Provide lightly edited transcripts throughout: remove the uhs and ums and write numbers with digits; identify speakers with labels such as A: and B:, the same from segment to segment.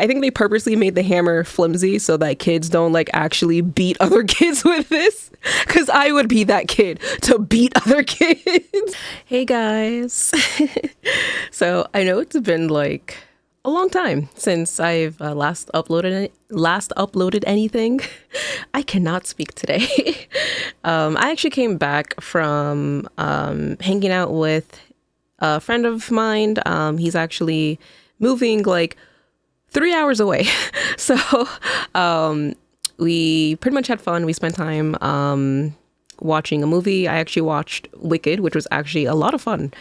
A: I think they purposely made the hammer flimsy so that kids don't like actually beat other kids with this. Because I would be that kid to beat other kids. Hey guys. So I know it's been like a long time since I've last uploaded anything. I cannot speak today. I actually came back from hanging out with a friend of mine. He's actually moving like 3 hours away. So we pretty much had fun. We spent time watching a movie. I actually watched Wicked, which was actually a lot of fun.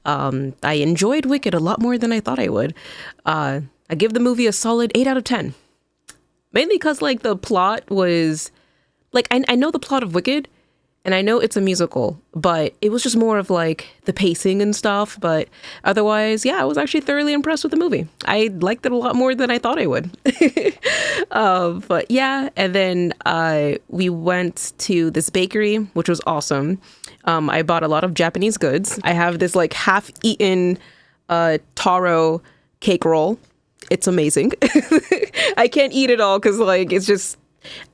A: I enjoyed Wicked a lot more than I thought I would. I give the movie a solid 8 out of 10. Mainly because like the plot was like, I know the plot of Wicked and I know it's a musical, but it was just more of like the pacing and stuff. But otherwise, yeah, I was actually thoroughly impressed with the movie. I liked it a lot more than I thought I would. But yeah, and then we went to this bakery, which was awesome. I bought a lot of Japanese goods. I have this like half-eaten taro cake roll. It's amazing. I can't eat it all because like it's just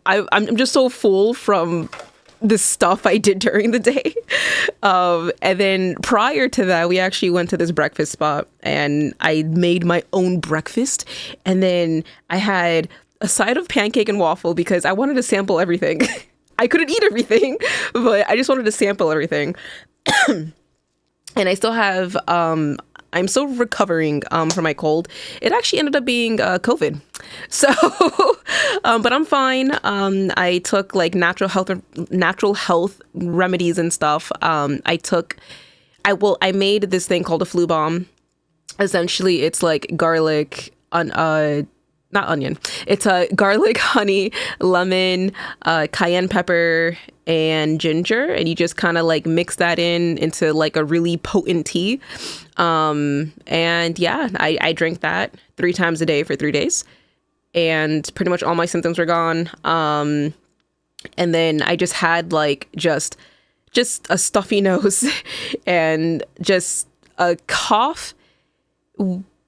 A: I'm just so full from the stuff I did during the day. And then prior to that, we actually went to this breakfast spot and I made my own breakfast. And then I had a side of pancake and waffle because I wanted to sample everything. I couldn't eat everything, but I just wanted to sample everything. And I still have, I'm still recovering from my cold. It actually ended up being COVID. So, but I'm fine. I took like natural health remedies and stuff. I made this thing called a flu bomb. Essentially, it's like garlic, not onion. It's garlic, honey, lemon, cayenne pepper, and ginger. And you just kind of like mix that into like a really potent tea. And yeah, I drank that 3 times a day for 3 days. And pretty much all my symptoms were gone. And then I just had like just a stuffy nose and just a cough,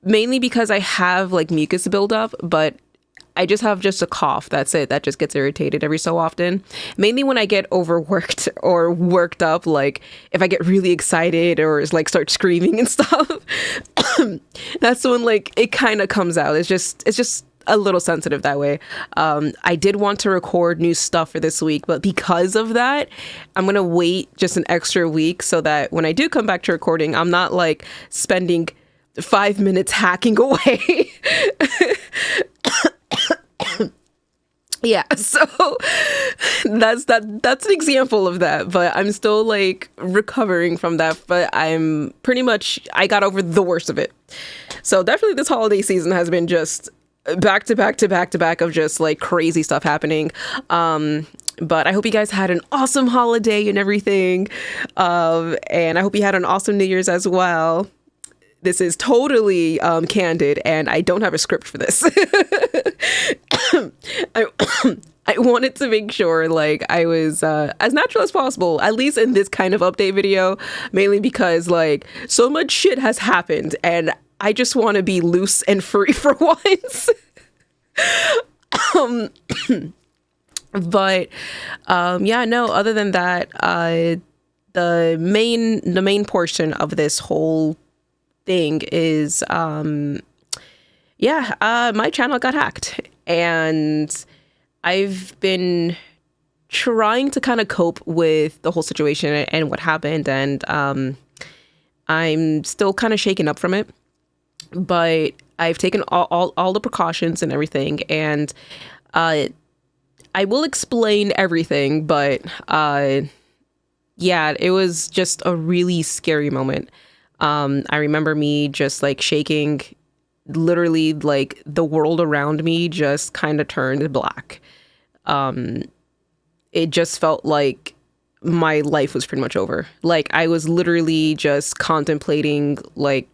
A: mainly because I have like mucus buildup, but I just have just a cough. That's it. That just gets irritated every so often. Mainly when I get overworked or worked up, like if I get really excited or like start screaming and stuff, that's when like it kind of comes out. It's just a little sensitive that way. I did want to record new stuff for this week, but because of that, I'm going to wait just an extra week so that when I do come back to recording, I'm not like spending 5 minutes hacking away. Yeah, so that's an example of that, but I'm still like recovering from that, but I got over the worst of it. So definitely this holiday season has been just back to back of just like crazy stuff happening. But I hope you guys had an awesome holiday and everything. And I hope you had an awesome New Year's as well. This is totally candid, and I don't have a script for this. I wanted to make sure like I was as natural as possible, at least in this kind of update video, mainly because like so much shit has happened, and I just want to be loose and free for once. But yeah, no, other than that, the main portion of this whole thing is my channel got hacked, and I've been trying to kind of cope with the whole situation and what happened, and I'm still kind of shaken up from it, but I've taken all the precautions and everything, and I will explain everything, but yeah, it was just a really scary moment. I remember me just like shaking, literally like the world around me just kind of turned black. It just felt like my life was pretty much over. Like I was literally just contemplating like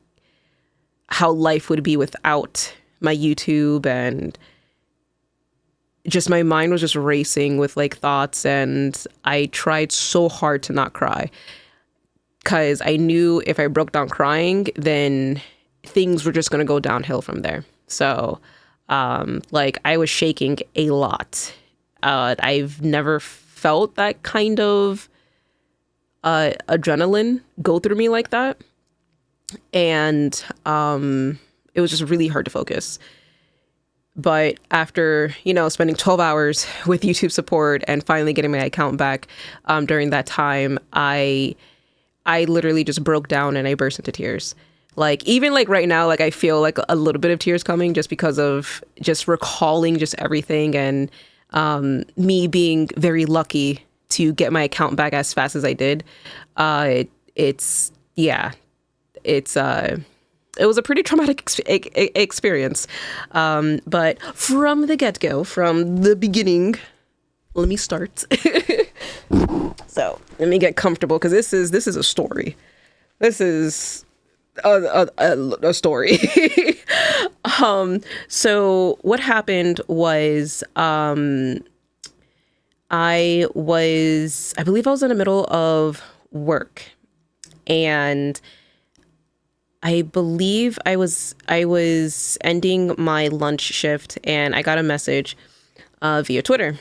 A: how life would be without my YouTube, and just my mind was just racing with like thoughts, and I tried so hard to not cry. Because I knew if I broke down crying, then things were just going to go downhill from there. So Like I was shaking a lot. I've never felt that kind of adrenaline go through me like that. And it was just really hard to focus. But after, spending 12 hours with YouTube support and finally getting my account back during that time, I literally just broke down and I burst into tears. Like, even like right now, like I feel like a little bit of tears coming just because of just recalling just everything and me being very lucky to get my account back as fast as I did. It was a pretty traumatic experience. But from the get-go, from the beginning, let me start. So let me get comfortable because this is a story. This is a story. So what happened was, I believe I was in the middle of work, and I believe I was ending my lunch shift, and I got a message via Twitter.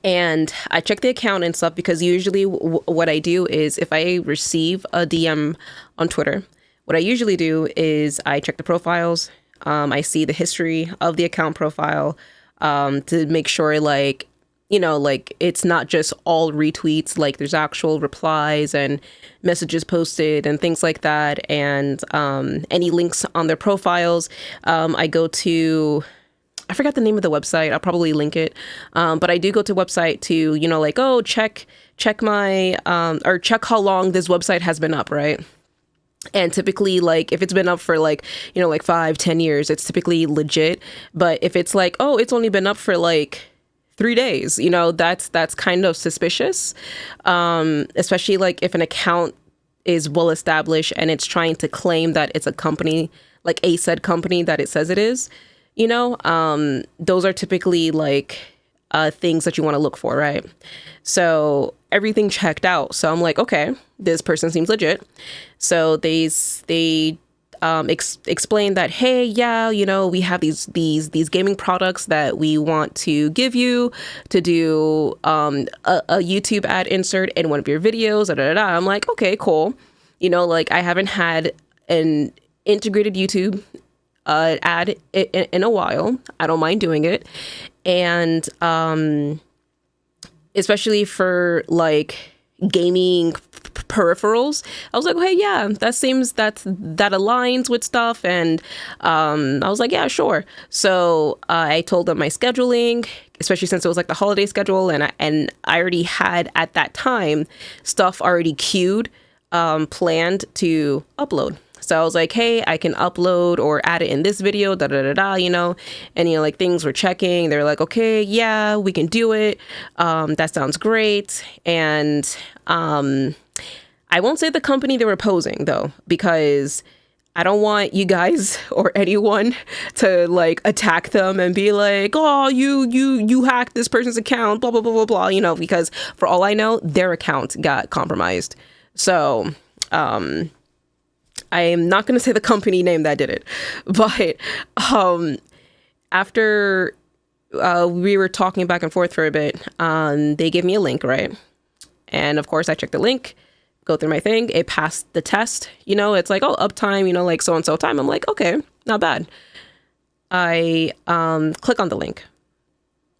A: And I checked the account and stuff because usually what I do is if I receive a DM on Twitter, what I usually do is I check the profiles. I see the history of the account profile to make sure like it's not just all retweets, like there's actual replies and messages posted and things like that. And any links on their profiles. I go to, I forgot the name of the website. I'll probably link it. But I do go to website to, check my, or check how long this website has been up, right? And typically, like, if it's been up for like 5-10 years, it's typically legit. But if it's like, oh, it's only been up for like 3 days, that's kind of suspicious. Especially like if an account is well established and it's trying to claim that it's a company, like a said company that it says it is, those are typically like things that you want to look for, right? So everything checked out. So I'm like, okay, this person seems legit. So they explained that, hey, yeah, we have these gaming products that we want to give you to do a YouTube ad insert in one of your videos. Da, da, da. I'm like, okay, cool. Like I haven't had an integrated YouTube ad in a while. I don't mind doing it. And especially for like gaming peripherals, I was like, hey, yeah, that aligns with stuff. And I was like, yeah, sure. So I told them my scheduling, especially since it was like the holiday schedule, and I already had at that time stuff already queued, planned to upload. So I was like, hey, I can upload or add it in this video, da da da da, and like things were checking. They're like, okay, yeah, we can do it. That sounds great. And I won't say the company they were posing though, because I don't want you guys or anyone to like attack them and be like, oh, you hacked this person's account, blah blah blah blah blah, because for all I know, their account got compromised. So I am not going to say the company name that did it, but after we were talking back and forth for a bit, they gave me a link, right? And of course, I checked the link, go through my thing. It passed the test. It's like, oh, uptime, like so-and-so time. I'm like, okay, not bad. I click on the link.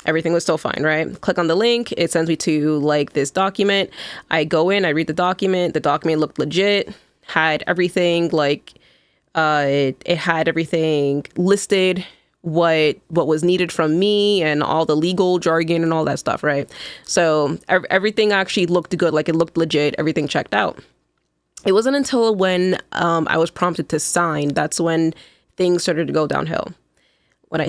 A: Everything was still fine, right? Click on the link. It sends me to like this document. I go in, I read the document. The document looked legit. Had everything like it had everything listed, what was needed from me and all the legal jargon and all that stuff, right? So everything actually looked good, like it looked legit, everything checked out. It wasn't until when I was prompted to sign, that's when things started to go downhill. When I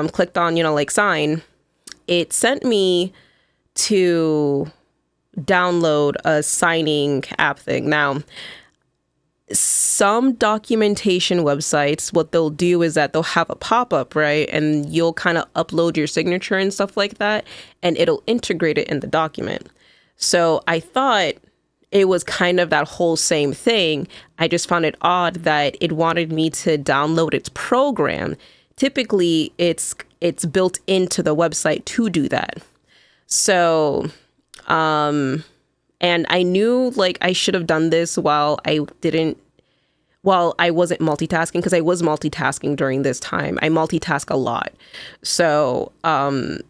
A: clicked on, like sign, it sent me to download a signing app thing. Now, some documentation websites, what they'll do is that they'll have a pop-up, right? And you'll kind of upload your signature and stuff like that, and it'll integrate it in the document. So I thought it was kind of that whole same thing. I just found it odd that it wanted me to download its program typically it's built into the website to do that. So, and I knew like I should have done this while I wasn't multitasking, because I was multitasking during this time. I multitask a lot. So, I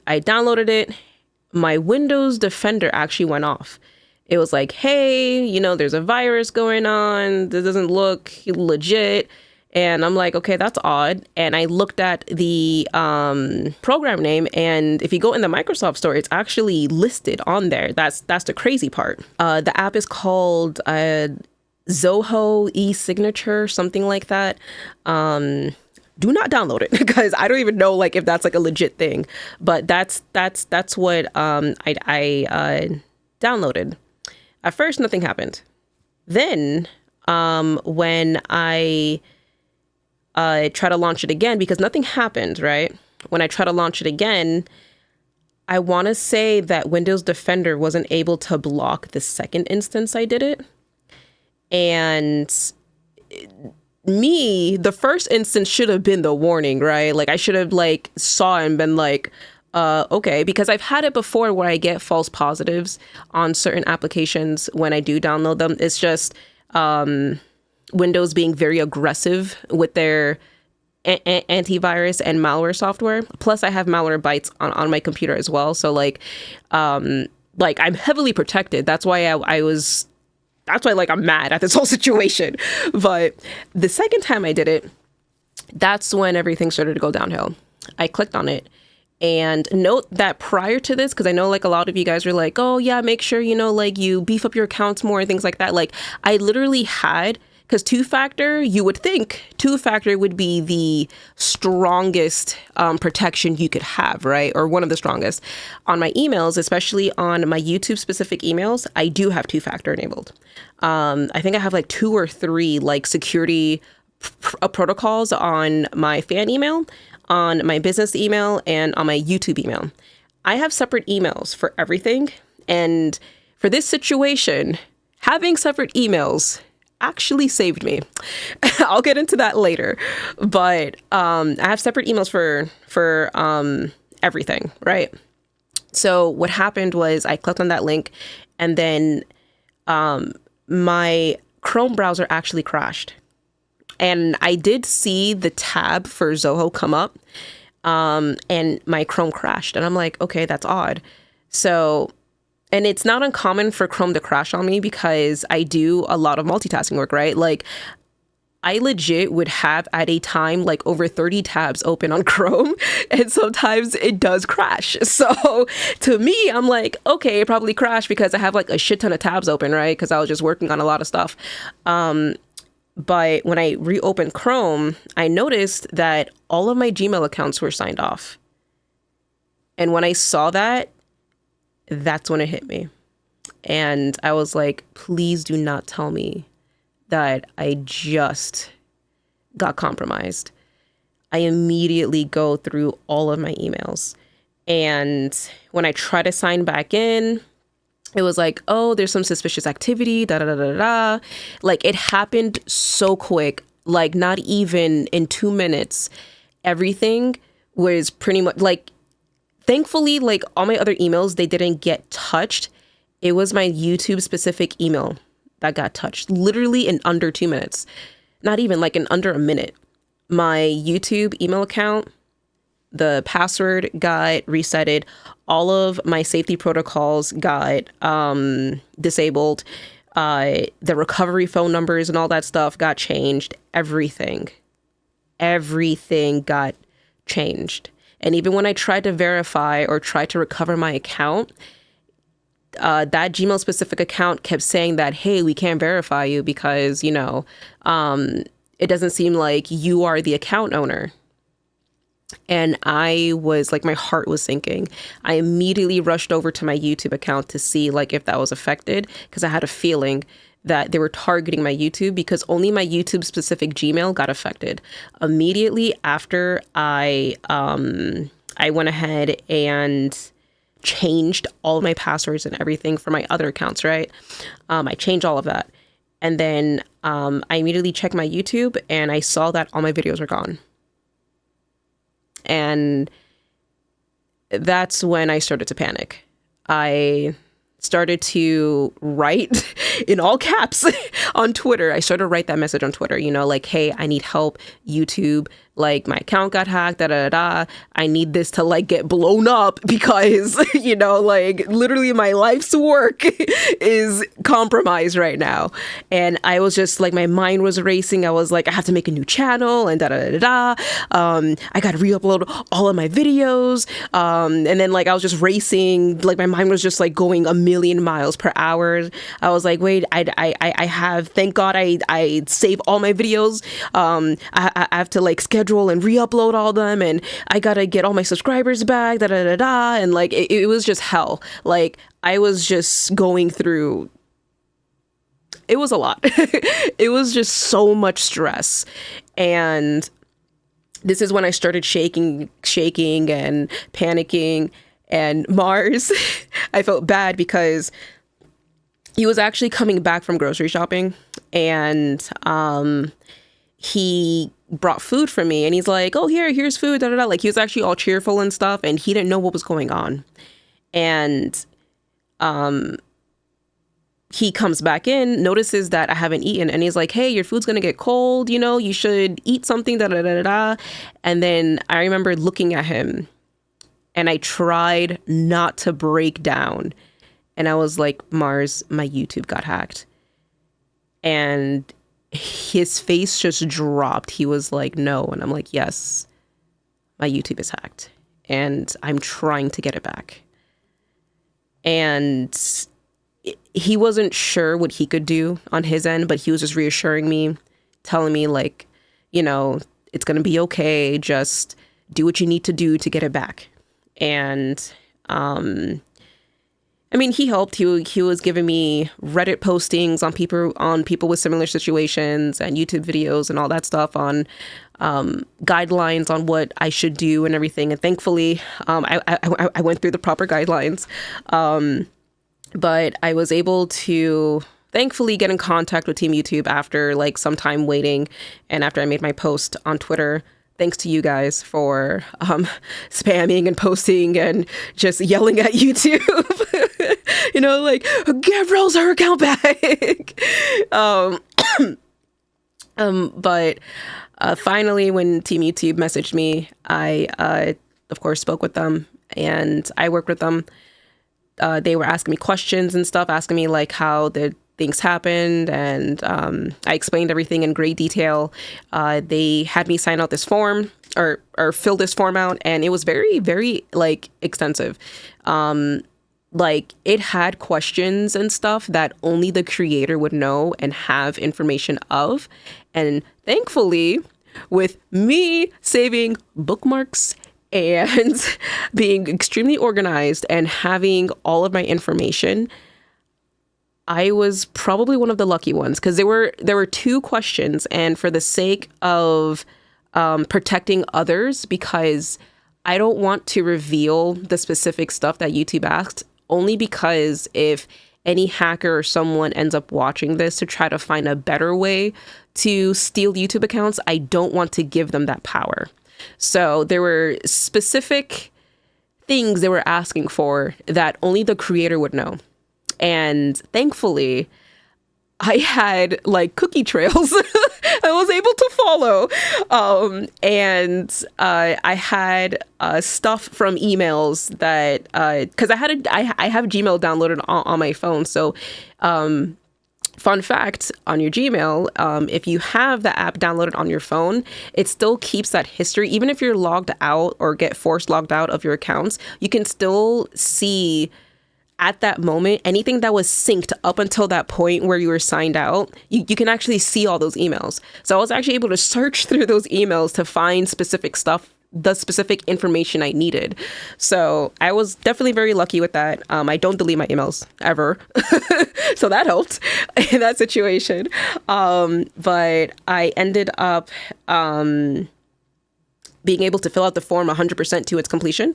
A: downloaded it. My Windows Defender actually went off. It was like, hey, there's a virus going on. This doesn't look legit. And I'm like, okay, that's odd. And I looked at the program name, and if you go in the Microsoft Store, it's actually listed on there. That's the crazy part. The app is called Zoho e-signature, something like that. Do not download it, because I don't even know like if that's like a legit thing. But that's what I downloaded. At first, nothing happened. Then when I try to launch it again, because nothing happened, right? When I try to launch it again, I want to say that Windows Defender wasn't able to block the second instance I did it. And the first instance should have been the warning, right? Like I should have like saw and been like, okay, because I've had it before where I get false positives on certain applications when I do download them. It's just Windows being very aggressive with their antivirus and malware software. Plus, I have Malwarebytes on my computer as well. So like I'm heavily protected. That's why that's why like I'm mad at this whole situation. But the second time I did it, that's when everything started to go downhill. I clicked on it. And note that prior to this, because I know like a lot of you guys are like, oh yeah, make sure, like you beef up your accounts more and things like that. Like I literally had, because two-factor, you would think two-factor would be the strongest protection you could have, right? Or one of the strongest. On my emails, especially on my YouTube specific emails, I do have two-factor enabled. I think I have like 2 or 3 like security protocols on my fan email, on my business email, and on my YouTube email. I have separate emails for everything. And for this situation, having separate emails actually saved me. I'll get into that later. But I have separate emails for everything, right? So what happened was I clicked on that link, and then my Chrome browser actually crashed. And I did see the tab for Zoho come up, and my Chrome crashed. And I'm like, okay, that's odd. So, and it's not uncommon for Chrome to crash on me because I do a lot of multitasking work, right? Like I legit would have at a time like over 30 tabs open on Chrome, and sometimes it does crash. So to me, I'm like, okay, it probably crashed because I have like a shit ton of tabs open, right? Because I was just working on a lot of stuff. But when I reopened Chrome, I noticed that all of my Gmail accounts were signed off. And when I saw that, that's when it hit me. And I was like, please do not tell me that I just got compromised. I immediately go through all of my emails. And when I try to sign back in, it was like, oh, there's some suspicious activity, da da da da da. Like it happened so quick, like not even in 2 minutes. Everything was pretty much like, thankfully, like all my other emails, they didn't get touched. It was my YouTube specific email that got touched, literally in under 2 minutes. Not even like in under a minute. My YouTube email account, the password got resetted. All of my safety protocols got disabled. The recovery phone numbers and all that stuff got changed. Everything got changed. And even when I tried to verify or tried to recover my account, that Gmail specific account kept saying that, hey, we can't verify you because, it doesn't seem like you are the account owner. And I was like, my heart was sinking. I immediately rushed over to my YouTube account to see like if that was affected, because I had a feeling that they were targeting my YouTube because only my YouTube specific Gmail got affected. Immediately after I went ahead and changed all of my passwords and everything for my other accounts, right? I changed all of that. And then I immediately checked my YouTube and I saw that all my videos were gone. And that's when I started to panic. I started to write in all caps on Twitter. I started to write that message on Twitter, like, hey, I need help. YouTube, like, my account got hacked, I need this to, like, get blown up because, like, literally my life's work is compromised right now. And I was just like, my mind was racing. I was like, I have to make a new channel and I got to re-upload all of my videos. And then, like, I was just racing. Like, my mind was just, like, going a million miles per hour. I was like, wait, I have, thank God I save all my videos. I have to, like, schedule and re-upload all them, and I gotta get all my subscribers back, and like it was just hell. Like, I was just going through, it was a lot. It was just so much stress. And this is when I started shaking and panicking. And Mars, I felt bad because he was actually coming back from grocery shopping, and he brought food for me, and he's like, oh, here's food, like, he was actually all cheerful and stuff, and he didn't know what was going on. And he comes back in, notices that I haven't eaten, and he's like, hey, your food's gonna get cold, you should eat something, And then I remember looking at him, and I tried not to break down, and I was like, Mars, my YouTube got hacked. And his face just dropped. He was like, no. And I'm like, yes, my YouTube is hacked, and I'm trying to get it back. And he wasn't sure what he could do on his end, but he was just reassuring me, telling me, like, it's going to be okay. Just do what you need to do to get it back. And, I mean, he helped. He was giving me Reddit postings on people with similar situations, and YouTube videos and all that stuff on guidelines on what I should do and everything. And thankfully, I went through the proper guidelines. But I was able to thankfully get in contact with Team YouTube after, like, some time waiting, and after I made my post on Twitter. Thanks to you guys for spamming and posting and just yelling at YouTube. Like, get Rosa her account back. But finally, when Team YouTube messaged me, I, of course, spoke with them, and I worked with them. They were asking me questions and stuff, asking me, like, how the things happened, and I explained everything in great detail. They had me sign out this form or fill this form out, and it was very, very, like, extensive. Like, it had questions and stuff that only the creator would know and have information of. And thankfully, with me saving bookmarks and being extremely organized and having all of my information, I was probably one of the lucky ones, because there were two questions, and for the sake of protecting others, because I don't want to reveal the specific stuff that YouTube asked, only because if any hacker or someone ends up watching this to try to find a better way to steal YouTube accounts, I don't want to give them that power. So there were specific things they were asking for that only the creator would know. And thankfully, I had, like, cookie trails I was able to follow. And I had stuff from emails that, because I have Gmail downloaded on my phone. So fun fact, on your Gmail, if you have the app downloaded on your phone, it still keeps that history. Even if you're logged out or get forced logged out of your accounts, you can still see at that moment anything that was synced up until that point where you were signed out. You can actually see all those emails. So I was actually able to search through those emails to find specific stuff, the specific information I needed. So I was definitely very lucky with that. I don't delete my emails ever. So that helped in that situation. But I ended up being able to fill out the form 100% to its completion.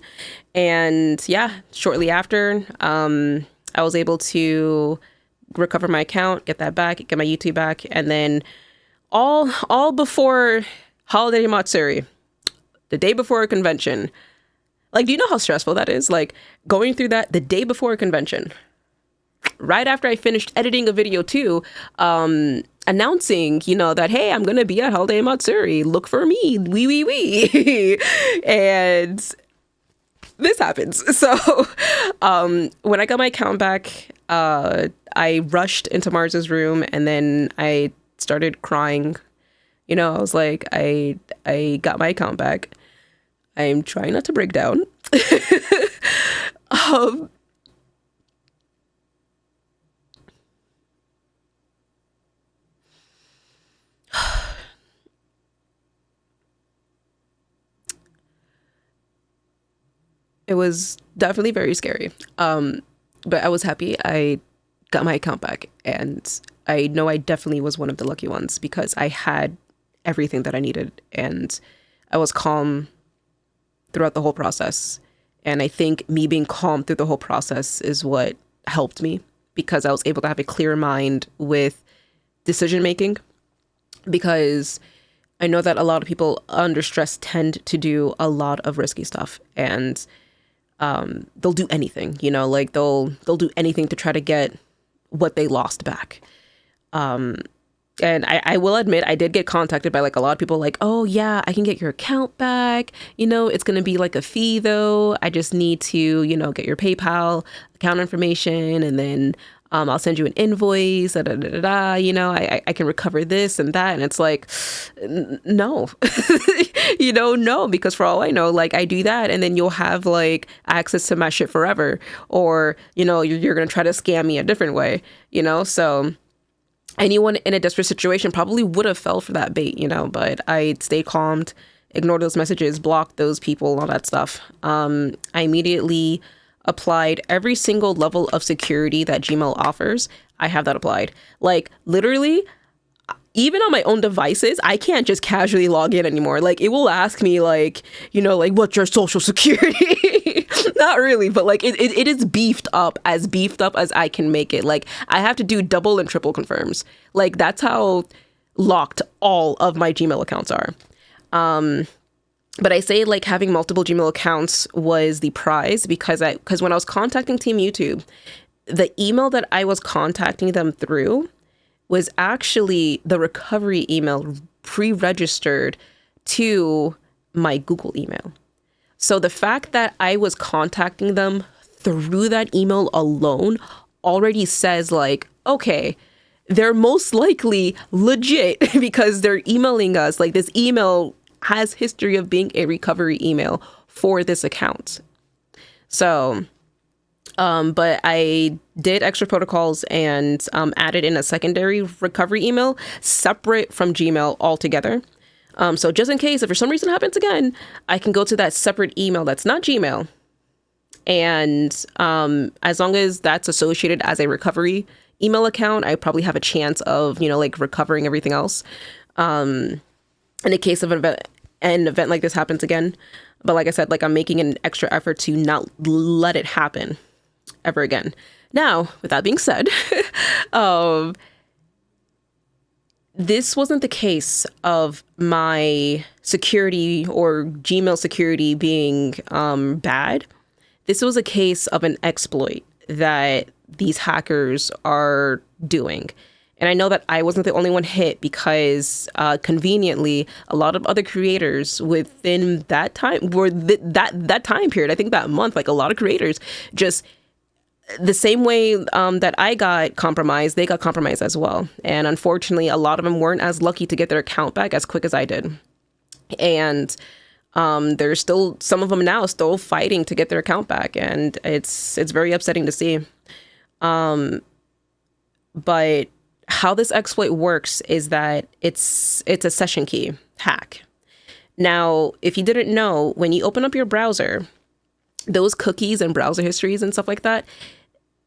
A: And yeah, shortly after, I was able to recover my account, get that back, get my YouTube back. And then all before Holiday Matsuri, the day before a convention. Like, do you know how stressful that is? Like, going through that the day before a convention, right after I finished editing a video too, announcing, that, hey, I'm going to be at Holiday Matsuri. Look for me. Wee. And this happens. So when I got my account back, I rushed into Mars's room and then I started crying. I was like, I got my account back. I'm trying not to break down. It was definitely very scary. But I was happy I got my account back. And I know I definitely was one of the lucky ones because I had everything that I needed. And I was calm throughout the whole process. And I think me being calm through the whole process is what helped me because I was able to have a clear mind with decision making. Because I know that a lot of people under stress tend to do a lot of risky stuff. And they'll do anything, like they'll do anything to try to get what they lost back. And I will admit, I did get contacted by like a lot of people like, oh yeah, I can get your account back. It's going to be like a fee though. I just need to, get your PayPal account information and then I'll send you an invoice, I can recover this and that. And it's like, no, no, because for all I know, like I do that and then you'll have like access to my shit forever. Or, you're going to try to scam me a different way, so anyone in a desperate situation probably would have fell for that bait, but I stayed calmed, ignored those messages, blocked those people, all that stuff. I immediately applied every single level of security that Gmail offers. I have that applied. Like literally, even on my own devices, I can't just casually log in anymore. Like it will ask me like, what's your social security? Not really, but like it is beefed up as I can make it. Like I have to do double and triple confirms. Like that's how locked all of my Gmail accounts are. But I say like having multiple Gmail accounts was the prize because when I was contacting Team YouTube, the email that I was contacting them through was actually the recovery email pre-registered to my Google email. So the fact that I was contacting them through that email alone already says like, okay, they're most likely legit because they're emailing us. Like this email has history of being a recovery email for this account. So, but I did extra protocols and added in a secondary recovery email separate from Gmail altogether. So just in case, if for some reason it happens again, I can go to that separate email that's not Gmail. And as long as that's associated as a recovery email account, I probably have a chance of, like recovering everything else. In the case of an event like this happens again. But like I said, like I'm making an extra effort to not let it happen ever again. Now, with that being said, this wasn't the case of my security or Gmail security being bad. This was a case of an exploit that these hackers are doing. And I know that I wasn't the only one hit because conveniently, a lot of other creators within that time were that time period, I think that month, like a lot of creators just the same way that I got compromised, they got compromised as well. And unfortunately, a lot of them weren't as lucky to get their account back as quick as I did. And there's still some of them now still fighting to get their account back. And it's very upsetting to see. But how this exploit works is that it's a session key hack. Now, if you didn't know, when you open up your browser, those cookies and browser histories and stuff like that,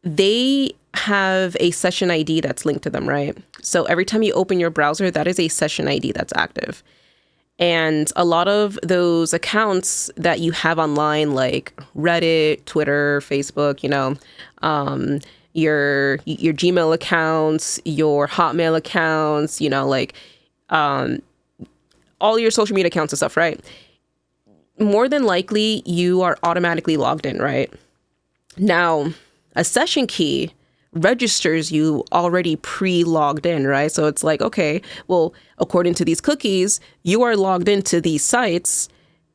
A: they have a session ID that's linked to them, right? So every time you open your browser, that is a session ID that's active. And a lot of those accounts that you have online, like Reddit, Twitter, Facebook, your Gmail accounts, your Hotmail accounts, all your social media accounts and stuff, right? more than likely you are automatically logged in, right? Now, a session key registers you already pre-logged in, right? So it's like, okay, well, according to these cookies, you are logged into these sites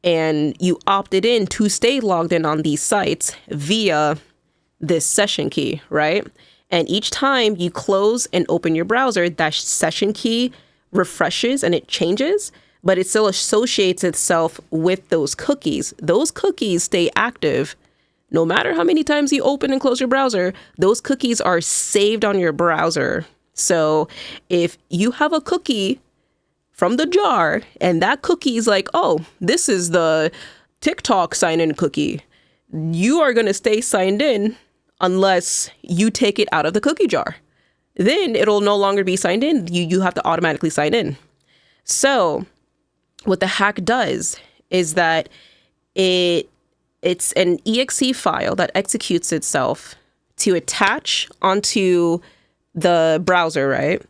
A: and you opted in to stay logged in on these sites via this session key, right? And each time you close and open your browser, that session key refreshes and it changes, but it still associates itself with those cookies. Those cookies stay active no matter how many times you open and close your browser. Those cookies are saved on your browser. So if you have a cookie from the jar and that cookie is like, oh, this is the TikTok sign-in cookie, you are going to stay signed in unless you take it out of the cookie jar. Then it'll no longer be signed in. You have to automatically sign in. So what the hack does is that it's an exe file that executes itself to attach onto the browser, right?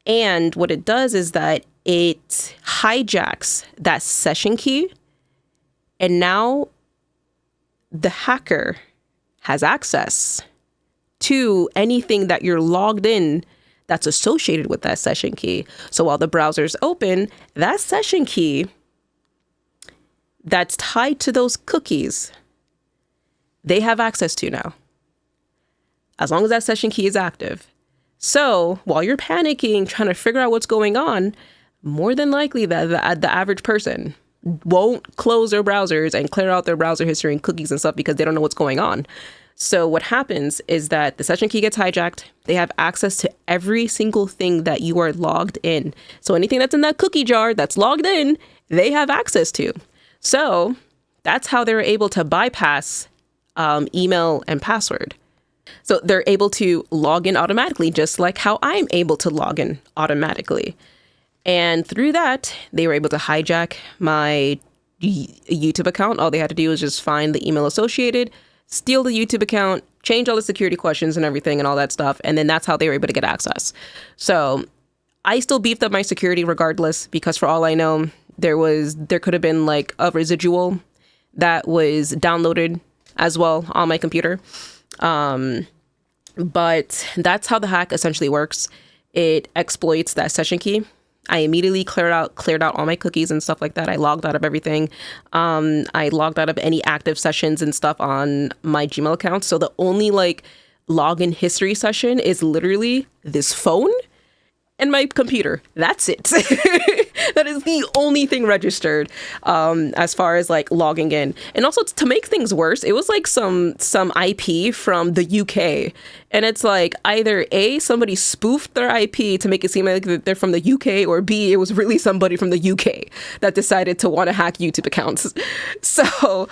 A: And what it does is that it hijacks that session key, and now the hacker has access to anything that you're logged in that's associated with that session key. So while the browser's open, that session key that's tied to those cookies, they have access to now, as long as that session key is active. So while you're panicking, trying to figure out what's going on, more than likely the average person won't close their browsers and clear out their browser history and cookies and stuff because they don't know what's going on. So what happens is that the session key gets hijacked. They have access to every single thing that you are logged in. So anything that's in that cookie jar that's logged in, they have access to. So that's how they're able to bypass email and password. So they're able to log in automatically, just like how I'm able to log in automatically. And through that, they were able to hijack my YouTube account. All they had to do was just find the email associated, steal the YouTube account, change all the security questions and everything and all that stuff. And then that's how they were able to get access. So I still beefed up my security regardless, because for all I know, there could have been like a residual that was downloaded as well on my computer. But that's how the hack essentially works. It exploits that session key. I immediately cleared out all my cookies and stuff like that. I logged out of everything. I logged out of any active sessions and stuff on my Gmail account. So the only like login history session is literally this phone and my computer. That's it. That is the only thing registered as far as like logging in. And also to make things worse, it was like some IP from the UK. And it's like either A, somebody spoofed their IP to make it seem like they're from the UK, or B, it was really somebody from the UK that decided to want to hack YouTube accounts. So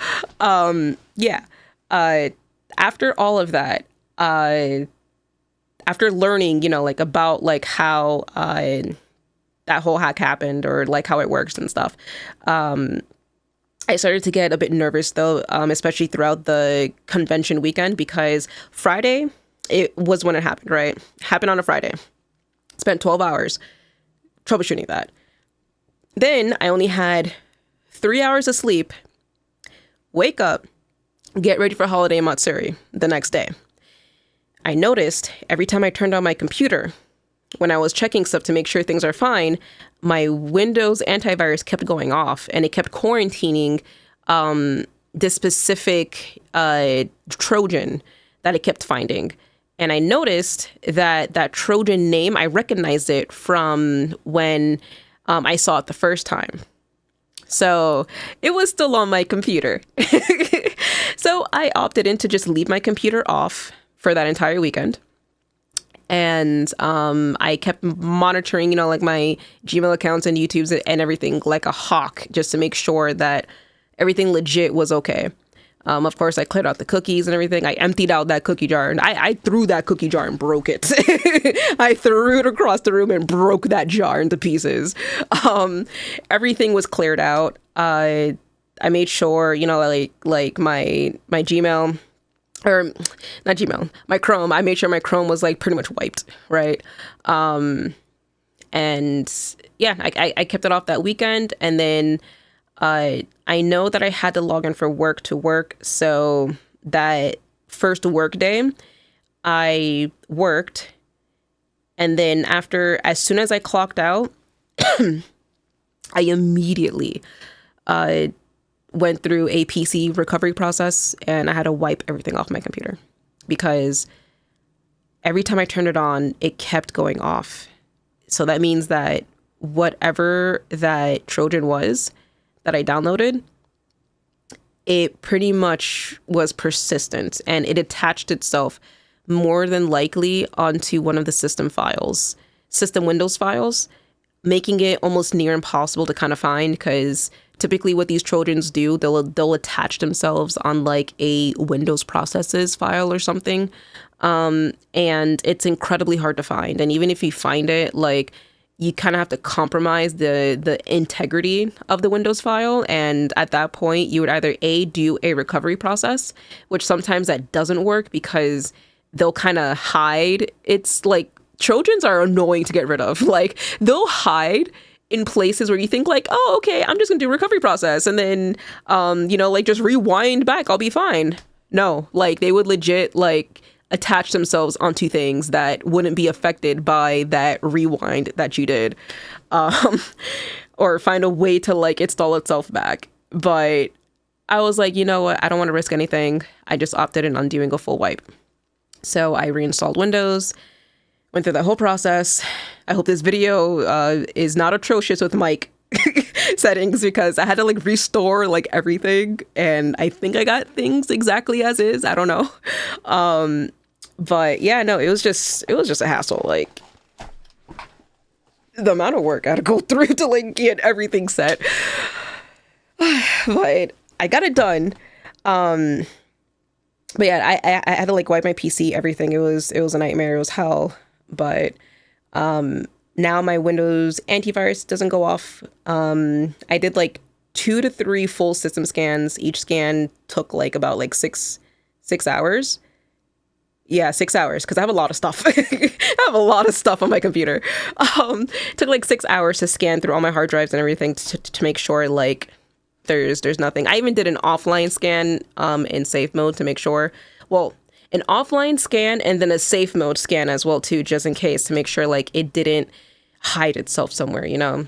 A: yeah, after all of that, after learning, like about like how that whole hack happened, or like how it works and stuff, I started to get a bit nervous though, especially throughout the convention weekend, because Friday, it was when it happened, right? Happened on a Friday. Spent 12 hours troubleshooting that. Then I only had 3 hours of sleep, wake up, get ready for Holiday Matsuri the next day. I noticed every time I turned on my computer, when I was checking stuff to make sure things are fine, my Windows antivirus kept going off, and it kept quarantining this specific Trojan that it kept finding. And I noticed that Trojan name, I recognized it from when I saw it the first time. So it was still on my computer. So I opted in to just leave my computer off for that entire weekend. And I kept monitoring, like my Gmail accounts and YouTube's and everything like a hawk, just to make sure that everything legit was okay. Of course, I cleared out the cookies and everything. I emptied out that cookie jar, and I threw that cookie jar and broke it. I threw it across the room and broke that jar into pieces. Everything was cleared out. I made sure, like my Gmail, or not Gmail, my Chrome. I made sure my Chrome was like pretty much wiped, right? And yeah, I kept it off that weekend, and then I know that I had to log in for work to work. So that first work day, I worked. And then as soon as I clocked out, I immediately went through a PC recovery process, and I had to wipe everything off my computer because every time I turned it on, it kept going off. So that means that whatever that Trojan was that I downloaded, it pretty much was persistent, and it attached itself more than likely onto one of the system Windows files, making it almost near impossible to kind of find, because typically what these Trojans do, they'll attach themselves on like a Windows processes file or something. And it's incredibly hard to find. And even if you find it, like, you kind of have to compromise the integrity of the Windows file. And at that point, you would either do a recovery process, which sometimes that doesn't work because they'll kind of hide. It's like, Trojans are annoying to get rid of. Like, they'll hide in places where you think like, oh, okay, I'm just gonna do a recovery process, and then, like, just rewind back, I'll be fine. No, like, they would legit like attach themselves onto things that wouldn't be affected by that rewind that you did, or find a way to like install itself back. But I was like, you know what? I don't want to risk anything. I just opted in on doing a full wipe. So I reinstalled Windows, went through that whole process. I hope this video is not atrocious with mic settings, because I had to like restore like everything, and I think I got things exactly as is. I don't know. But yeah, no, it was just a hassle. Like, the amount of work I had to go through to like get everything set. But I got it done. But yeah, I had to like wipe my PC, everything. It was a nightmare. It was hell. But now my Windows antivirus doesn't go off. I did like 2 to 3 full system scans. Each scan took like about like 6 hours. Yeah, 6 hours, because I have a lot of stuff. I have a lot of stuff on my computer. Took like 6 hours to scan through all my hard drives and everything to make sure like there's nothing. I even did an offline scan in safe mode to make sure. Well, an offline scan and then a safe mode scan as well too, just in case, to make sure like it didn't hide itself somewhere, you know.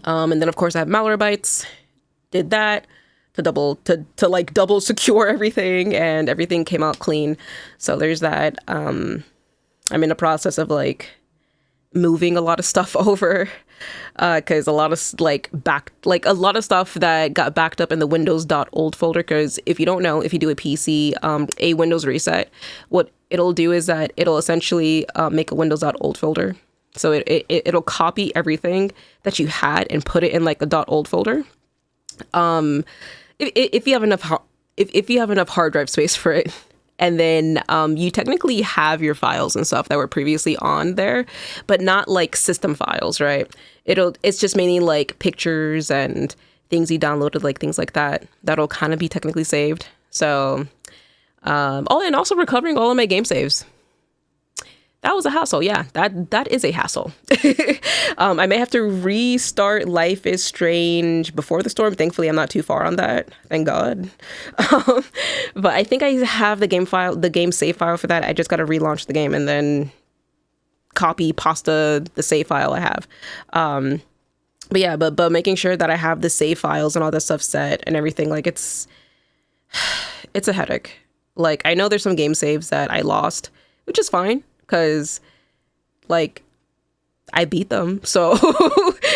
A: And then of course I have Malwarebytes. Did that to double secure everything, and everything came out clean. So there's that. I'm in the process of like moving a lot of stuff over, because a lot of a lot of stuff that got backed up in the windows.old folder. Because if you don't know, if you do a PC, a Windows reset, what it'll do is that it'll essentially make a windows.old folder. So it'll copy everything that you had and put it in like a .old folder. If you have enough hard drive space for it, and then you technically have your files and stuff that were previously on there, but not like system files, right? It's just mainly like pictures and things you downloaded, like things like that, that'll kind of be technically saved. So, and also recovering all of my game saves. That was a hassle. Yeah, that is a hassle. I may have to restart Life is Strange before the storm. Thankfully, I'm not too far on that. Thank God. But I think I have the game save file for that. I just got to relaunch the game and then copy pasta the save file I have. But yeah, but making sure that I have the save files and all that stuff set and everything, like it's a headache. Like, I know there's some game saves that I lost, which is fine. Because, like, I beat them. So,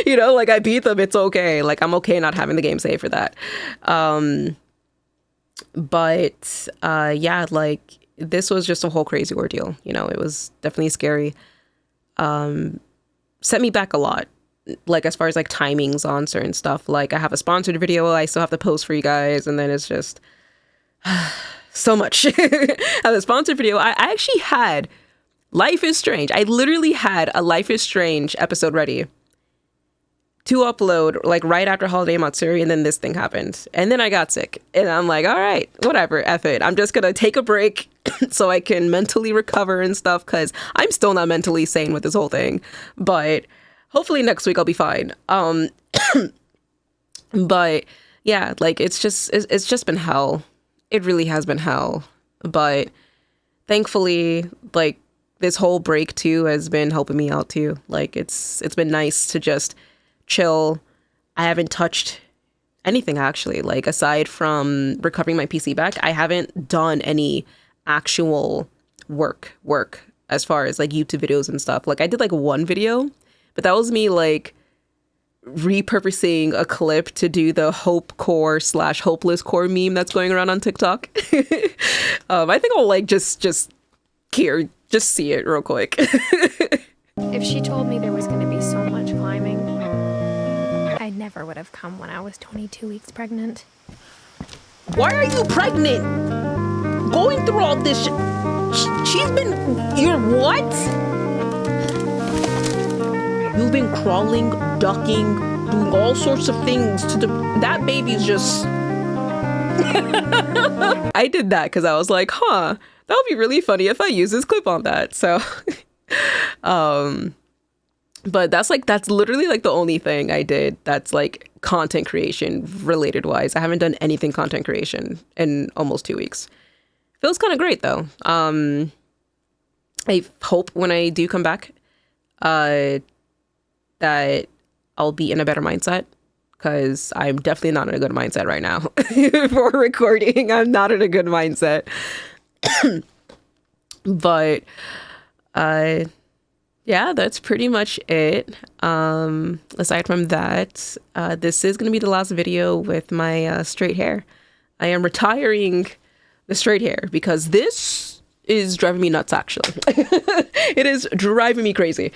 A: you know, like, I beat them. It's okay. Like, I'm okay not having the game saved for that. But, yeah, like, this was just a whole crazy ordeal. You know, it was definitely scary. Set me back a lot. Like, as far as, like, timings on certain stuff. Like, I have a sponsored video I still have to post for you guys. And then it's just so much. I have a sponsored video. I actually had Life is Strange. I literally had a Life is Strange episode ready to upload like right after Holiday Matsuri, and then this thing happened. And then I got sick. And I'm like, all right, whatever, F it. I'm just going to take a break so I can mentally recover and stuff, because I'm still not mentally sane with this whole thing. But hopefully next week I'll be fine. But yeah, like it's just been hell. It really has been hell. But thankfully, like this whole break too has been helping me out too. Like it's been nice to just chill. I haven't touched anything actually. Like aside from recovering my PC back, I haven't done any actual work as far as like YouTube videos and stuff. Like I did like one video, but that was me like repurposing a clip to do the hope core / hopeless core meme that's going around on TikTok. I think I'll like just here, just see it real quick.
B: If she told me there was going to be so much climbing, I never would have come when I was 22 weeks pregnant.
A: Why are you pregnant? Going through all this she's been, you're what? You've been crawling, ducking, doing all sorts of things to that baby's just... I did that because I was like, that would be really funny if I use this clip on that. So, but that's literally like the only thing I did that's like content creation related wise. I haven't done anything content creation in almost 2 weeks. Feels kind of great though. I hope when I do come back, that I'll be in a better mindset, because I'm definitely not in a good mindset right now. For recording, I'm not in a good mindset. But yeah, that's pretty much it. Aside from that, this is going to be the last video with my straight hair. I am retiring the straight hair because this is driving me nuts, actually. It is driving me crazy.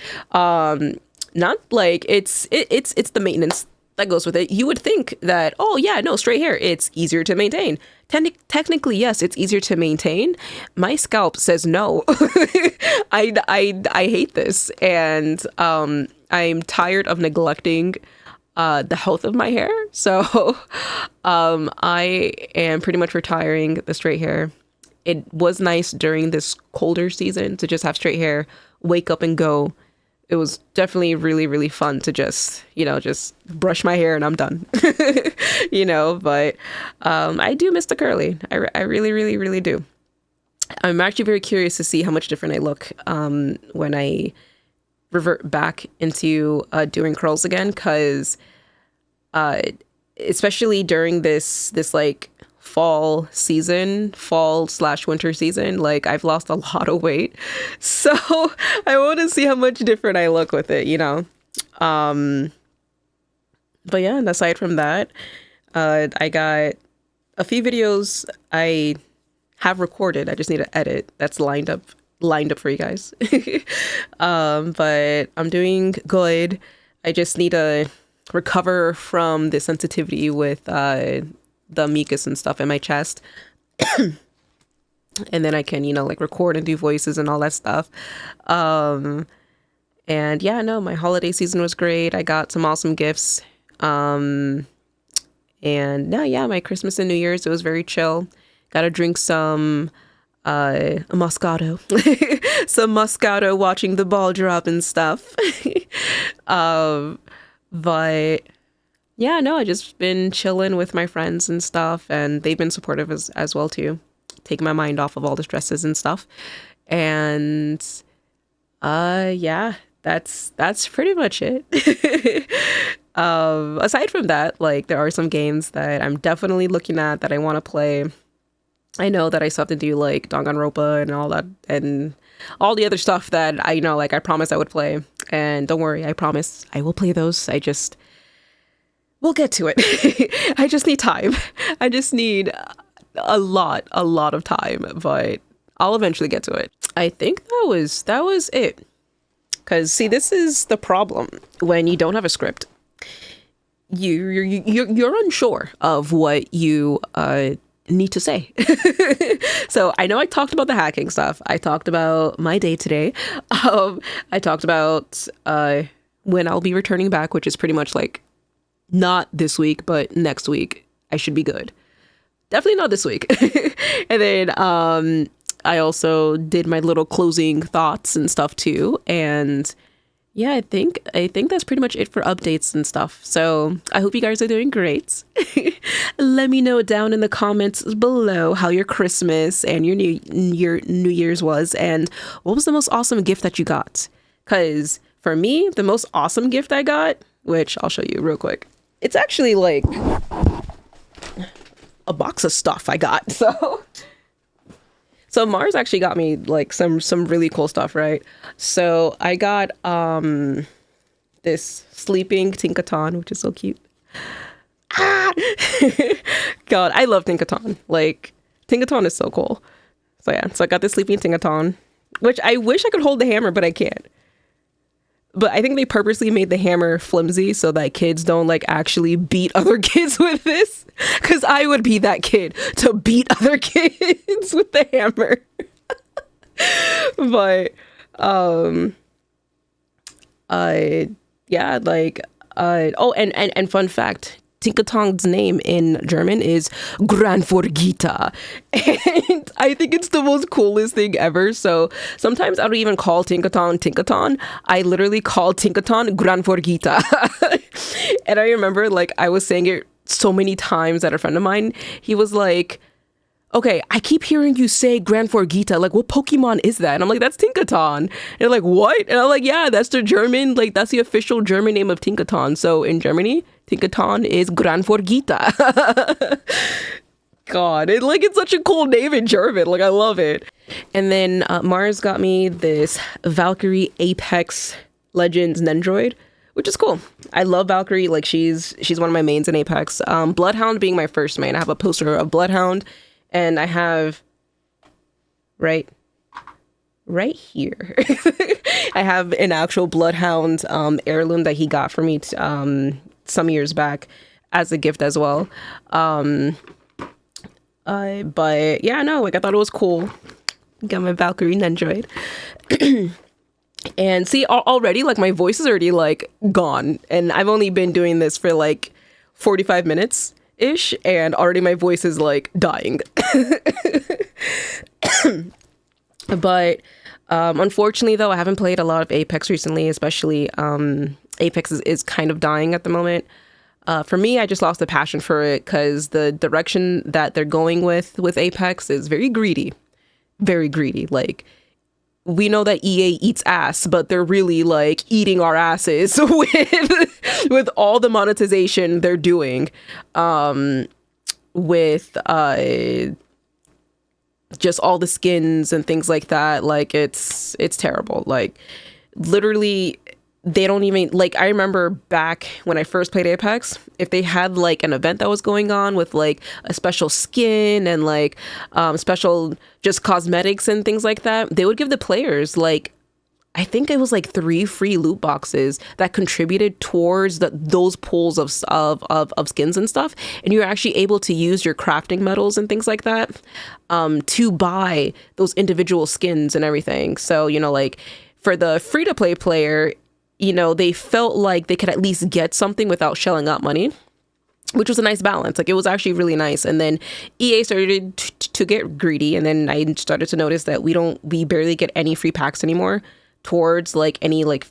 A: Not like it's the maintenance that goes with it. You would think that, oh yeah, no, straight hair, it's easier to maintain. Technically, yes, it's easier to maintain. My scalp says no. I hate this, and I'm tired of neglecting the health of my hair. So I am pretty much retiring the straight hair. It was nice during this colder season to just have straight hair, wake up and go. It was definitely really, really fun to just brush my hair and I'm done, but I do miss the curly. I really, really, really do. I'm actually very curious to see how much different I look when I revert back into doing curls again, because especially during this like fall / winter season, like I've lost a lot of weight, so I want to see how much different I look with it, but yeah, and aside from that, I got a few videos I have recorded. I just need to edit. That's lined up for you guys. But I'm doing good. I just need to recover from the sensitivity with the mucus and stuff in my chest. And then I can, like record and do voices and all that stuff. And yeah, no, my holiday season was great. I got some awesome gifts. And no, yeah, my Christmas and New Year's, it was very chill. Got to drink some Moscato. Some Moscato watching the ball drop and stuff. But yeah, no, I just been chilling with my friends and stuff, and they've been supportive as well too, taking my mind off of all the stresses and stuff. And yeah, that's pretty much it. Aside from that, like there are some games that I'm definitely looking at that I want to play. I know that I still have to do like Danganronpa and all that, and all the other stuff that I like I promised I would play. And don't worry, I promise I will play those. We'll get to it. I just need time. I just need a lot of time, but I'll eventually get to it. I think that was it. Because see, this is the problem when you don't have a script. You're unsure of what you need to say. So I know I talked about the hacking stuff. I talked about my day today. I talked about when I'll be returning back, which is pretty much like not this week, but next week I should be good. Definitely not this week. And then I also did my little closing thoughts and stuff too. And Yeah, I think that's pretty much it for updates and stuff. So I hope you guys are doing great. Let me know down in the comments below how your Christmas and your New Year's was, and what was the most awesome gift that you got. Because for me, the most awesome gift I got, which I'll show you real quick, it's actually like a box of stuff I got. So Mars actually got me like some really cool stuff, right? So I got this sleeping Tinkaton, which is so cute. Ah! God, I love Tinkaton. Like, Tinkaton is so cool. So yeah, so I got this sleeping Tinkaton, which I wish I could hold the hammer, but I can't. But I think they purposely made the hammer flimsy so that kids don't like actually beat other kids with this. Because I would be that kid to beat other kids with the hammer. But, yeah, like, oh, and fun fact, Tinkaton's name in German is Granforgita. And I think it's the most coolest thing ever. So sometimes I don't even call Tinkaton. I literally call Tinkaton Granforgita. And I remember like I was saying it so many times that a friend of mine, he was like, okay, I keep hearing you say Granforgita. Like, what Pokemon is that? And I'm like, that's Tinkaton. And they're like, what? And I'm like, yeah, that's the German, like, that's the official German name of Tinkaton. So in Germany, Tinkaton is Granforgita. God, it's such a cool name in German. Like, I love it. And then Mars got me this Valkyrie Apex Legends Nendroid, which is cool. I love Valkyrie. Like, she's one of my mains in Apex. Bloodhound being my first main. I have a poster of Bloodhound. And I have right here, I have an actual Bloodhound heirloom that he got for me some years back as a gift as well. But yeah, no, like I thought it was cool. Got my Valkyrie Nendroid. And see, already like my voice is already like gone, and I've only been doing this for like 45 minutes. Ish, and already my voice is like dying. But unfortunately though, I haven't played a lot of Apex recently, especially Apex is kind of dying at the moment. For me, I just lost the passion for it because the direction that they're going with Apex is very greedy. Like, we know that EA eats ass, but they're really like eating our asses with all the monetization they're doing, with just all the skins and things like that. Like, it's terrible. Like, literally, they don't even like. I remember back when I first played Apex, if they had like an event that was going on with like a special skin and like special just cosmetics and things like that, they would give the players like, I think it was like 3 free loot boxes that contributed towards those pools of skins and stuff. And you're actually able to use your crafting metals and things like that to buy those individual skins and everything. So, you know, like for the free to play player, you know, they felt like they could at least get something without shelling out money, which was a nice balance. Like, it was actually really nice. And then EA started to get greedy. And then I started to notice that we barely get any free packs anymore towards like any like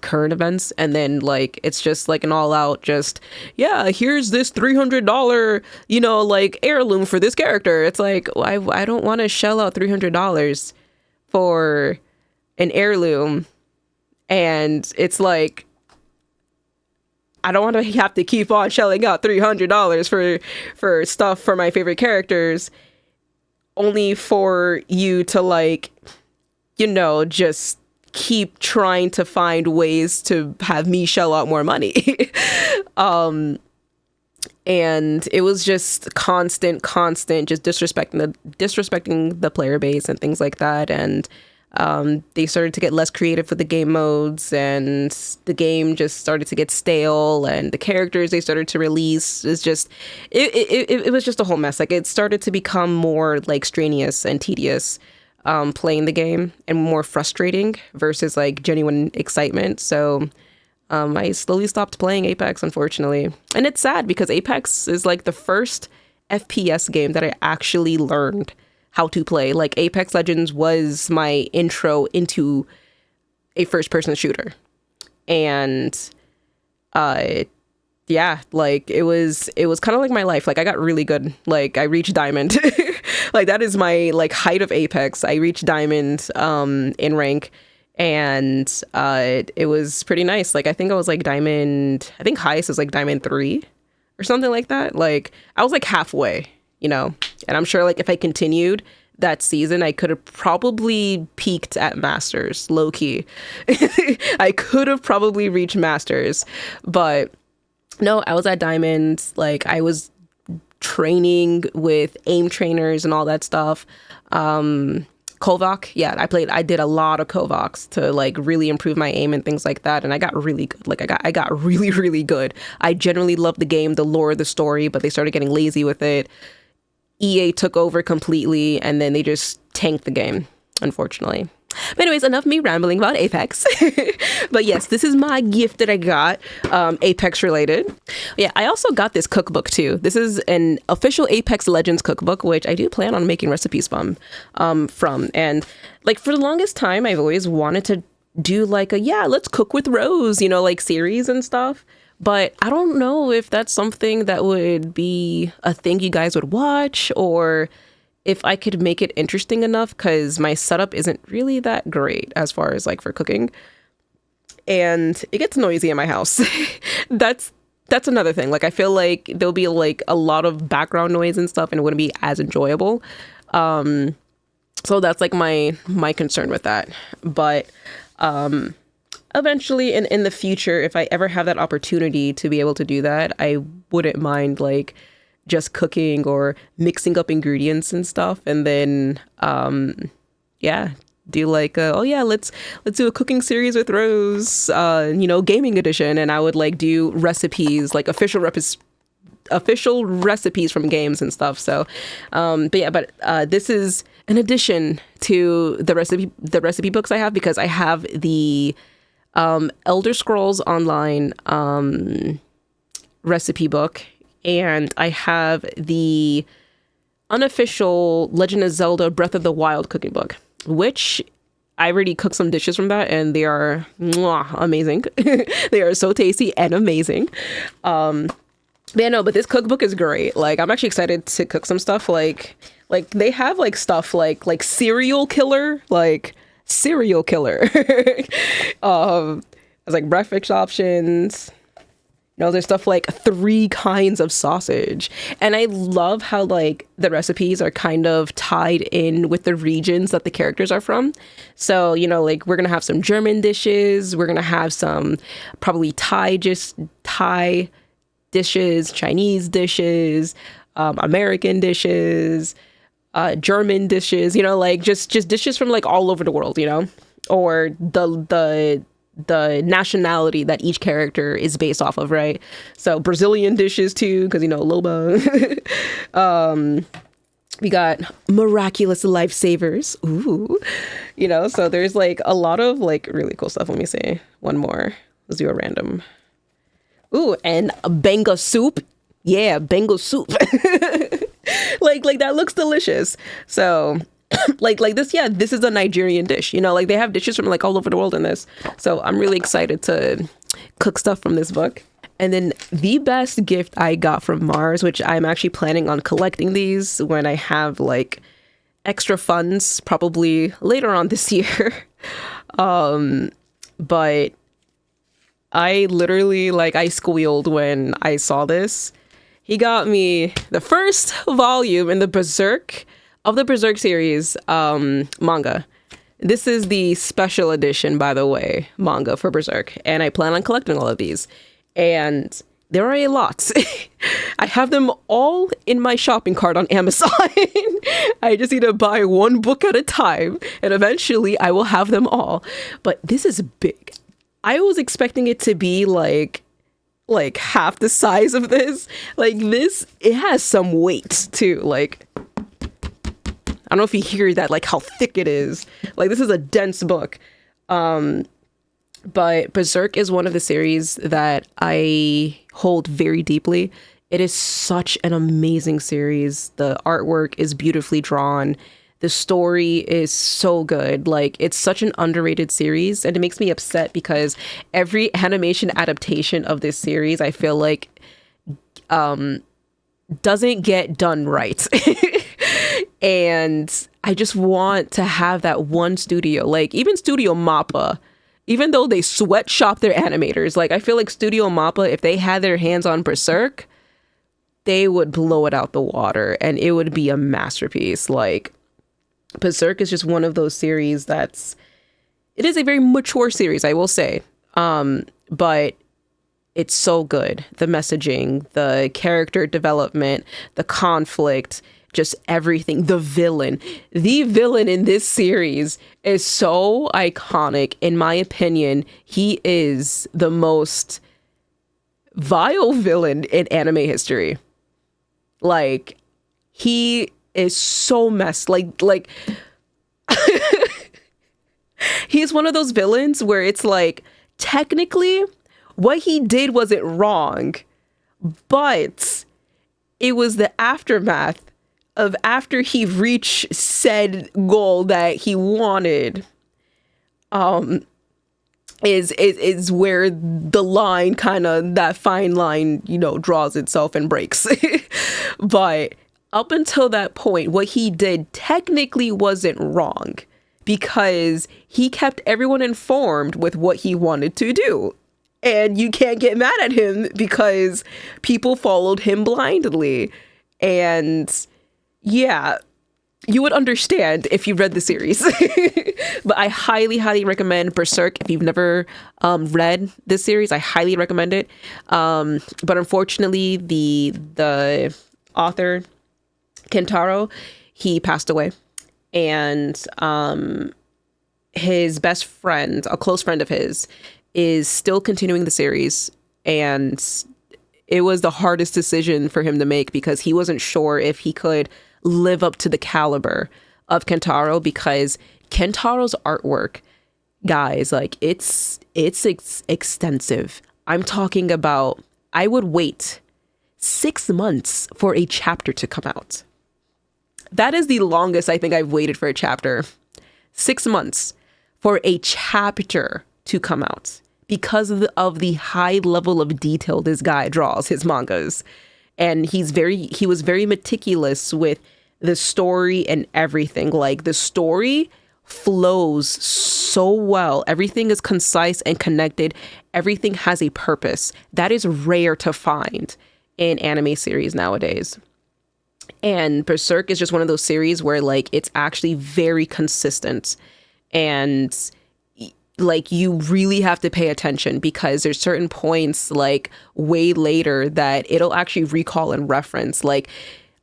A: current events. And then like, it's just like an all out just, yeah, here's this $300, you know, like heirloom for this character. It's like, I don't want to shell out $300 for an heirloom. And it's like, I don't want to have to keep on shelling out $300 for stuff for my favorite characters, only for you to like, you know, just keep trying to find ways to have me shell out more money. And it was just constant, just disrespecting the player base and things like that. And they started to get less creative with the game modes, and the game just started to get stale, and the characters they started to release is just it was just a whole mess. Like, it started to become more like strenuous and tedious playing the game, and more frustrating versus like genuine excitement. So I slowly stopped playing Apex, unfortunately. And it's sad because Apex is like the first FPS game that I actually learned how to play. Like, Apex Legends was my intro into a first-person shooter. And yeah, like it was kind of like my life. Like I got really good. Like I reached diamond. Like that is my like height of Apex. I reached diamond in rank, and it was pretty nice. Like I think I was like diamond, I think highest is like diamond 3 or something like that. Like I was like halfway, you know. And I'm sure like if I continued that season, I could have probably peaked at masters, low key. I could have probably reached masters, but no, I was at diamond. Like I was training with aim trainers and all that stuff. Kovak, yeah, I did a lot of Kovaks to like really improve my aim and things like that, and I got really good. Like I got really, really good. I generally loved the game, the lore, the story, but they started getting lazy with it. EA took over completely, and then they just tanked the game, unfortunately. But anyways, enough me rambling about Apex. But yes, this is my gift that I got, Apex related. Yeah, I also got this cookbook too. This is an official Apex Legends cookbook, which I do plan on making recipes from. And like for the longest time, I've always wanted to do like let's cook with Rose, you know, like series and stuff. But I don't know if that's something that would be a thing you guys would watch, or if I could make it interesting enough, because my setup isn't really that great as far as like for cooking, and it gets noisy in my house. That's another thing. Like I feel like there'll be like a lot of background noise and stuff, and it wouldn't be as enjoyable. So that's like my concern with that. But eventually in the future, if I ever have that opportunity to be able to do that, I wouldn't mind like just cooking or mixing up ingredients and stuff, and then do like let's do a cooking series with Rose, you know, gaming edition, and I would like do recipes, like official recipes from games and stuff. So but this is an addition to the recipe books I have, because I have the Elder Scrolls Online recipe book, and I have the unofficial Legend of Zelda Breath of the Wild cooking book, which I already cooked some dishes from that, and they are amazing. They are so tasty and amazing. But this cookbook is great. Like I'm actually excited to cook some stuff. Like they have like stuff like serial killer. It's like breakfast options. You know, there's stuff like 3 kinds of sausage. And I love how like the recipes are kind of tied in with the regions that the characters are from. So, you know, like we're going to have some German dishes. We're going to have some probably Thai dishes, Chinese dishes, American dishes, German dishes, you know, like just dishes from like all over the world, you know, or the nationality that each character is based off of, right? So Brazilian dishes too, because, you know, Loba. We got miraculous lifesavers. Ooh. You know, so there's like a lot of like really cool stuff. Let me see. One more. Let's do a random. Ooh, and a benga soup. Yeah, benga soup. like that looks delicious. So like this, yeah, this is a Nigerian dish, you know, like they have dishes from like all over the world in this. So I'm really excited to cook stuff from this book. And then the best gift I got from Mars, which I'm actually planning on collecting these when I have like extra funds, probably later on this year. But I literally I squealed when I saw this. He got me the first volume in the Berserk series manga. This is the special edition, by the way, manga for Berserk, and I plan on collecting all of these. And there are a lot. I have them all in my shopping cart on Amazon. I just need to buy one book at a time, and eventually I will have them all. But this is big. I was expecting it to be like half the size of this. Like this, it has some weight too. Like, I don't know if you hear that, like how thick it is. Like this is a dense book. But Berserk is one of the series that I hold very deeply. It is such an amazing series. The artwork is beautifully drawn. The story is so good. Like, it's such an underrated series, and it makes me upset because every animation adaptation of this series, I feel like, doesn't get done right. And I just want to have that one studio, like even Studio Mappa, even though they sweatshop their animators, like I feel like Studio Mappa, if they had their hands on Berserk, they would blow it out the water and it would be a masterpiece. Like, Berserk is just one of those series it is a very mature series, I will say. But it's so good. The messaging, the character development, the conflict, just everything. The villain in this series is so iconic. In my opinion, he is the most vile villain in anime history. Like, he is so messed. Like he's one of those villains where it's like, technically, what he did wasn't wrong, but it was the aftermath of after he reached said goal that he wanted, is where the line that fine line, draws itself and breaks. But up until that point, what he did technically wasn't wrong because he kept everyone informed with what he wanted to do. And you can't get mad at him because people followed him blindly. And yeah, you would understand if you read the series. But I highly, highly recommend Berserk. If you've never read this series, I highly recommend it. But unfortunately, the author, Kentaro, he passed away. And his best friend, a close friend of his, is still continuing the series, and it was the hardest decision for him to make because he wasn't sure if he could live up to the caliber of Kentaro, because Kentaro's artwork, guys, like it's extensive. I'm talking about, I would wait 6 months for a chapter to come out. That is the longest I think I've waited for a chapter. 6 months for a chapter to come out because of the high level of detail this guy draws his mangas. And he was very meticulous with the story and everything. Like, the story flows so well. Everything is concise and connected. Everything has a purpose. That is rare to find in anime series nowadays. And Berserk is just one of those series where, like, it's actually very consistent. And like, you really have to pay attention because there's certain points, like, way later that it'll actually recall and reference. Like,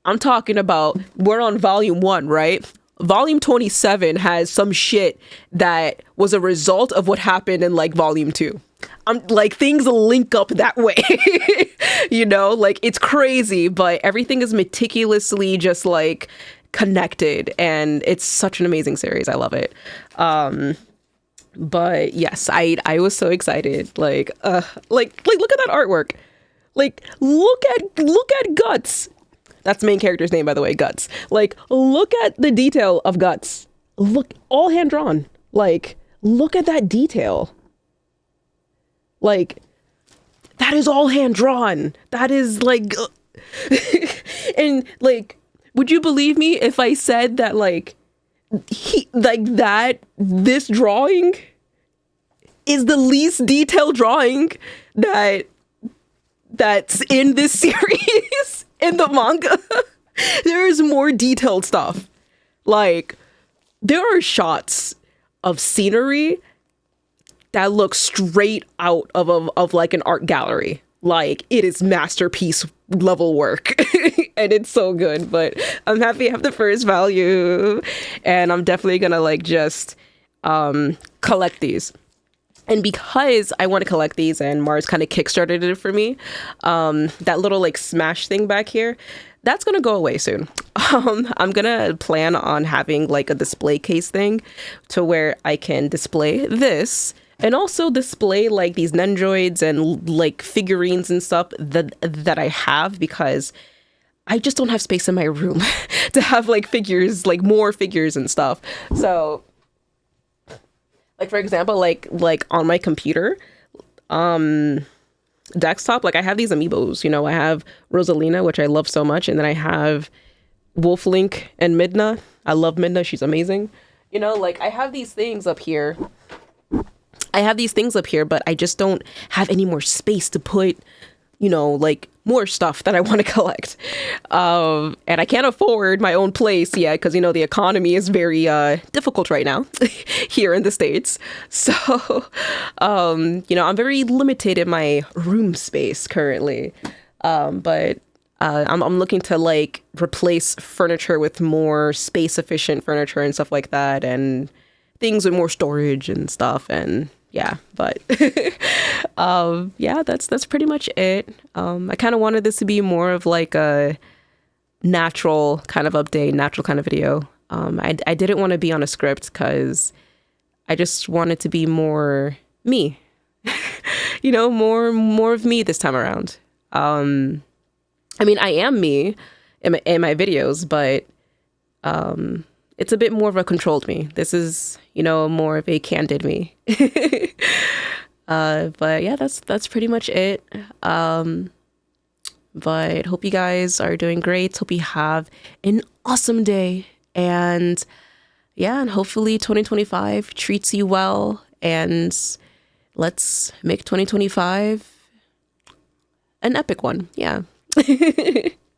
A: I'm talking about, we're on volume 1, right? Volume 27 has some shit that was a result of what happened in, like, volume 2. Like, things link up that way. Like, it's crazy, but everything is meticulously just, like, connected, and it's such an amazing series. I love it. But yes, I was so excited. Like look at that artwork. Like, look at Guts. That's the main character's name, by the way, Guts. Like, look at the detail of Guts. Look, all hand drawn. Like, look at that detail. Like, that is all hand drawn. That is like, and like, would you believe me if I said that, like, this drawing is the least detailed drawing that's in this series in the manga? There is more detailed stuff. Like, there are shots of scenery that look straight out of like an art gallery. Like, it is masterpiece level work. And it's so good. But I'm happy I have the first value, and I'm definitely gonna, like, just collect these. And because I want to collect these, and Mars kind of kickstarted it for me, that little, like, smash thing back here, that's gonna go away soon. I'm gonna plan on having, like, a display case thing to where I can display this and also display, like, these Nendroids and, like, figurines and stuff that I have, because I just don't have space in my room to have like figures, like more figures and stuff. So like for example, like on my computer, desktop, like I have these amiibos, you know, I have Rosalina, which I love so much, and then I have Wolf Link and Midna. I love Midna, she's amazing. You know, like I have these things up here. But I just don't have any more space to put, you know, like more stuff that I want to collect. And I can't afford my own place yet because, you know, the economy is very difficult right now here in the States. So, you know, I'm very limited in my room space currently. But I'm looking to like replace furniture with more space efficient furniture and stuff like that, and things with more storage and stuff. And yeah, but yeah, that's pretty much it. I kind of wanted this to be more of like a natural kind of update, natural kind of video. I didn't want to be on a script because I just wanted to be more me, you know, more of me this time around. I mean, I am me in my videos, but it's a bit more of a controlled me. This is, you know, more of a candid me. But yeah, that's pretty much it. But hope you guys are doing great. Hope you have an awesome day. And yeah, and hopefully 2025 treats you well. And let's make 2025 an epic one. Yeah.